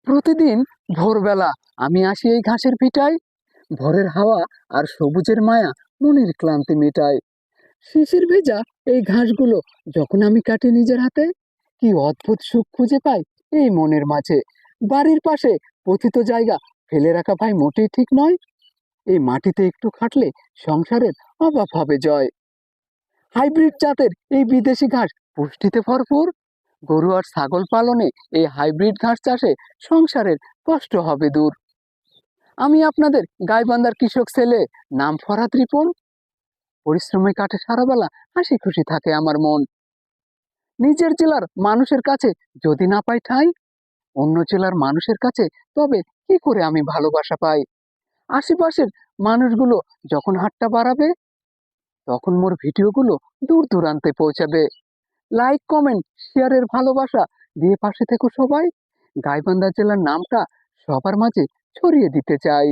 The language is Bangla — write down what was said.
প্রতিদিন ভোরবেলা আমি আসি এই ঘাসের ভিটায়। ভোরের হাওয়া আর সবুজের মায়া মনের ক্লান্তি মেটায়। শিশির ভেজা এই ঘাসগুলো যখন আমি কাটি নিজের হাতে, কি অদ্ভুত সুখ খুঁজে পাই এই মনের মাঝে। বাড়ির পাশে পতিত জায়গা ফেলে রাখা ভাই মোটেই ঠিক নয়। এই মাটিতে একটু খাটলে সংসারের অভাব হবে জয়। হাইব্রিড জাতের এই বিদেশি ঘাস পুষ্টিতে ভরপুর। গরু আর ছাগল পালনে এই হাইব্রিড ঘাস চাষে সংসারের কষ্ট হবে দূর। আমি আপনাদের গাইবান্ধার কৃষক ছেলে, নাম ফরহাদ রিপন। পরিশ্রমে কাটে সারা বেলা, হাসি খুশি থাকে আমার মন। নিজের জেলার মানুষের কাছে যদি না পাই ঠাঁই, অন্য জেলার মানুষের কাছে তবে কি করে আমি ভালোবাসা পাই। আশেপাশের মানুষগুলো যখন হাতটা বাড়াবে, তখন মোর ভিডিওগুলো দূর দূরান্তে পৌঁছাবে। লাইক, কমেন্ট, শেয়ারের ভালোবাসা দিয়ে পাশে থেকো সবাই। গাইবান্ধা জেলার নামটা সবার মাঝে ছড়িয়ে দিতে চাই।